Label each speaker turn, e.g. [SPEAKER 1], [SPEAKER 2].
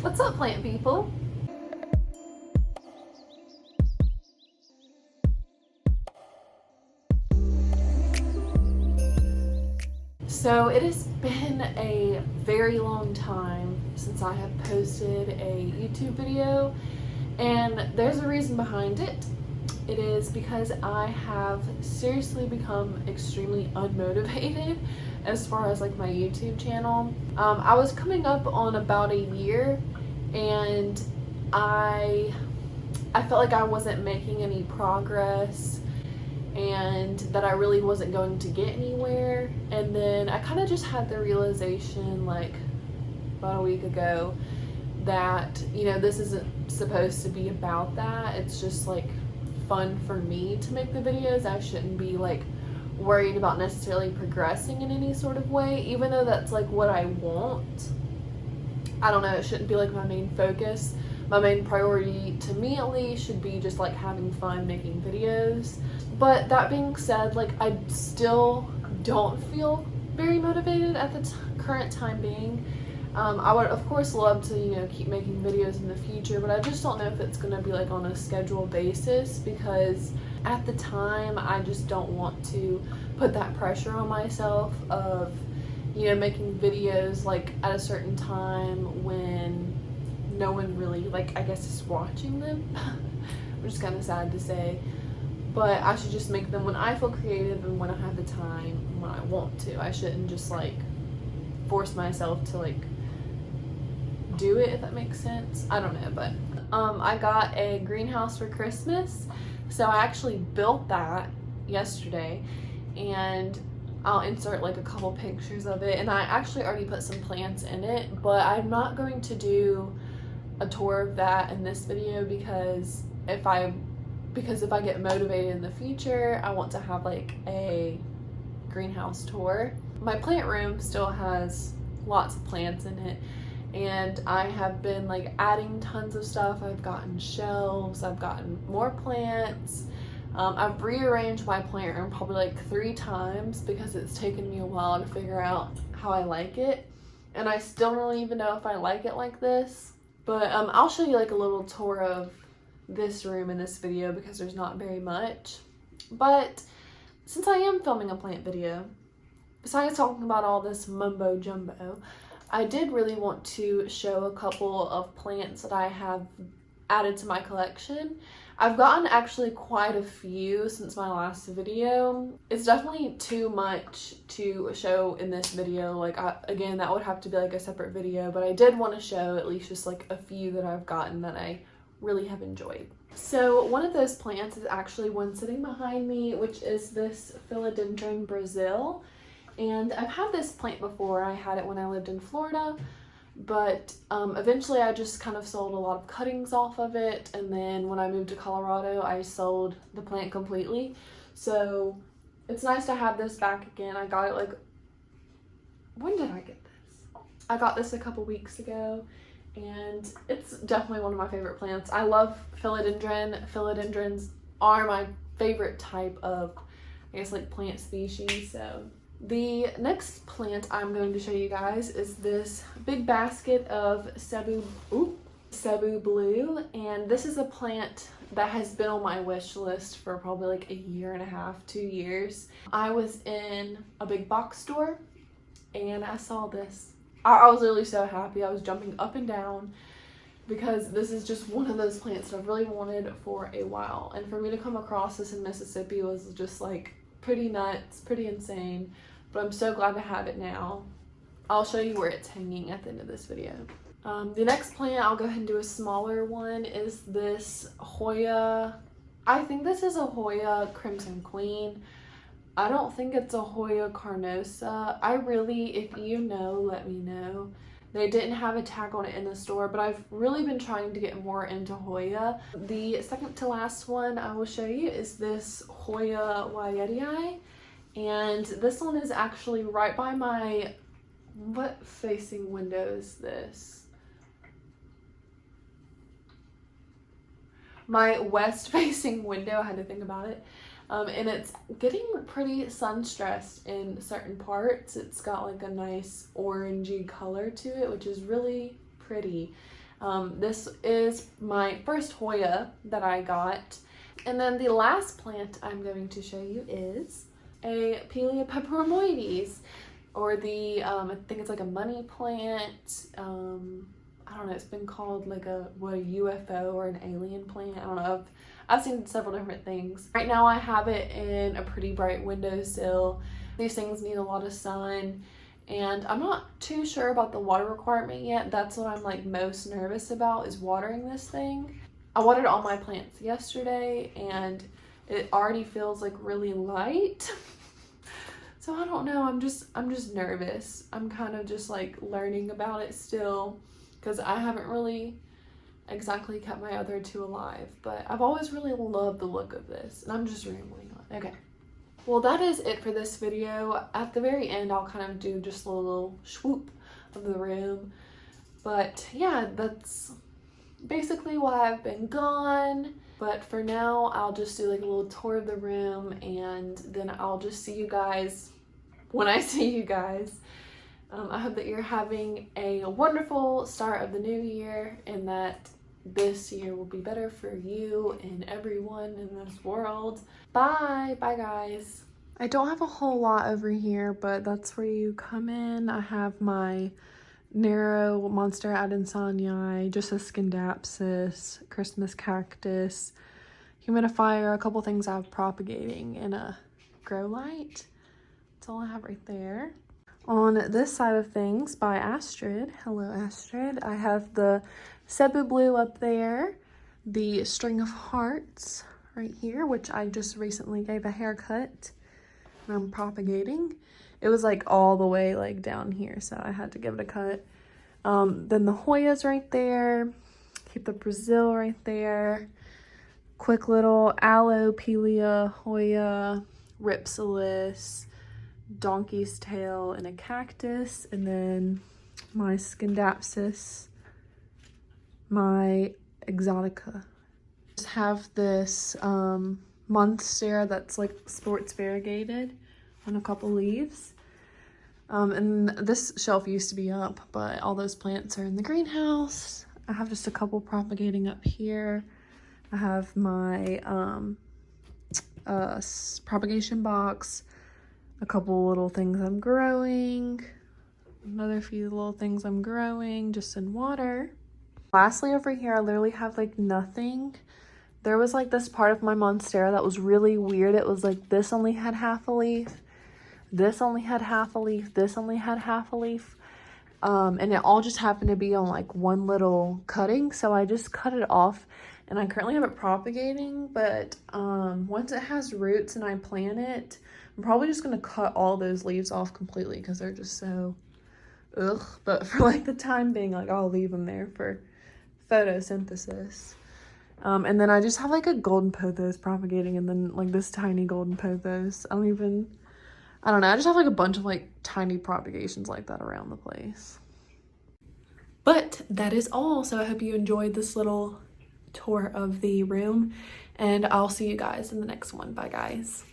[SPEAKER 1] What's up, plant people? So it has been a very long time since I have posted a YouTube video, and there's a reason behind it. It is because I have seriously become extremely unmotivated as far as like my YouTube channel. I was coming up on about a year, and I felt like I wasn't making any progress and that I really wasn't going to get anywhere. And then I kind of just had the realization like about a week ago that, you know, this isn't supposed to be about that. It's just like fun for me to make the videos. I shouldn't be like worried about necessarily progressing in any sort of way, even though that's like what I want. I don't know, it shouldn't be like my main focus. My main priority, to me at least, should be just like having fun making videos. But that being said, like I still don't feel very motivated at the current time being. I would of course love to, you know, keep making videos in the future, but I just don't know if it's gonna be like on a scheduled basis, because at the time I just don't want to put that pressure on myself of, you know, making videos like at a certain time when no one really, like, I guess is watching them. Which is kind of sad to say, but I should just make them when I feel creative and when I have the time and when I want to. I shouldn't just like force myself to like do it, if that makes sense. I don't know, but I got a greenhouse for Christmas, so I actually built that yesterday, and I'll insert like a couple pictures of it. And I actually already put some plants in it, but I'm not going to do a tour of that in this video because if I get motivated in the future, I want to have like a greenhouse tour. My plant room still has lots of plants in it, and I have been like adding tons of stuff. I've gotten shelves, I've gotten more plants. I've rearranged my plant room probably like 3 times because it's taken me a while to figure out how I like it, and I still don't even know if I like it like this. But I'll show you like a little tour of this room in this video because there's not very much. But since I am filming a plant video, besides talking about all this mumbo jumbo, I did really want to show a couple of plants that I have added to my collection. I've gotten actually quite a few since my last video. It's definitely too much to show in this video. Like, again, that would have to be like a separate video, but I did want to show at least just like a few that I've gotten that I really have enjoyed. So one of those plants is actually one sitting behind me, which is this Philodendron Brazil. And I've had this plant before. I had it when I lived in Florida, but eventually I just kind of sold a lot of cuttings off of it, and then when I moved to Colorado I sold the plant completely. So it's nice to have this back again. I got it like, when did I get this? I got this a couple weeks ago, and it's definitely one of my favorite plants. I love philodendron. Philodendrons are my favorite type of, I guess, like plant species. So the next plant I'm going to show you guys is this big basket of Cebu Blue, and this is a plant that has been on my wish list for probably like a year and a half, 2 years. I was in a big box store and I saw this. I was literally so happy. I was jumping up and down because this is just one of those plants that I've really wanted for a while, and for me to come across this in Mississippi was just like pretty nuts, pretty insane. But I'm so glad to have it now. I'll show you where it's hanging at the end of this video. The next plant, I'll go ahead and do a smaller one, is this Hoya. I think this is a Hoya Crimson Queen. I don't think it's a Hoya Carnosa. I really, if you know, let me know. They didn't have a tag on it in the store, but I've really been trying to get more into Hoya. The second to last one I will show you is this Hoya Wyetii. And this one is actually right by my, what facing window is this? My west facing window, I had to think about it. And it's getting pretty sun stressed in certain parts. It's got like a nice orangey color to it, which is really pretty. This is my first Hoya that I got. And then the last plant I'm going to show you is a Pelea peperomoides, or the, I think it's like a money plant. I don't know, it's been called like a UFO or an alien plant. I don't know. I've seen several different things. Right now I have it in a pretty bright windowsill. These things need a lot of sun, and I'm not too sure about the water requirement yet. That's what I'm like most nervous about, is watering this thing. I watered all my plants yesterday and it already feels like really light. So I don't know, I'm just nervous. I'm kind of just like learning about it still, because I haven't really exactly kept my other two alive, but I've always really loved the look of this, and I'm just rambling on. Okay. Well, that is it for this video. At the very end, I'll kind of do just a little swoop of the room. But yeah, that's basically why I've been gone. But for now, I'll just do like a little tour of the room, and then I'll just see you guys when I see you guys. I hope that you're having a wonderful start of the new year, and that this year will be better for you and everyone in this world. Bye guys. I don't have a whole lot over here, but that's where you come in. I have my narrow Monstera adansonii, just a Scindapsus, Christmas cactus, humidifier, a couple things I have propagating in a grow light. That's all I have right there. On this side of things by Astrid, hello Astrid, I have the Cebu Blue up there, the String of Hearts right here, which I just recently gave a haircut and I'm propagating. It was like all the way like down here, so I had to give it a cut. Then the Hoyas right there, keep the Brazil right there, quick little aloe, Pelea, Hoya, Ripsalis, donkey's tail, and a cactus, and then my Scindapsus, my exotica. Just have this Monstera that's like sports variegated on a couple leaves. And this shelf used to be up, but all those plants are in the greenhouse. I have just a couple propagating up here. I have my propagation box, a couple little things I'm growing, another few little things I'm growing just in water. Lastly, over here, I literally have like nothing. There was like this part of my Monstera that was really weird. It was like this only had half a leaf, this only had half a leaf, this only had half a leaf. And it all just happened to be on like one little cutting. So I just cut it off, and I currently have it propagating, but once it has roots and I plant it, I'm probably just going to cut all those leaves off completely because they're just so ugh. But for like the time being, like I'll leave them there for photosynthesis. And then I just have like a golden pothos propagating, and then like this tiny golden pothos. I don't know. I just have like a bunch of like tiny propagations like that around the place. But that is all. So I hope you enjoyed this little tour of the room, and I'll see you guys in the next one. Bye guys.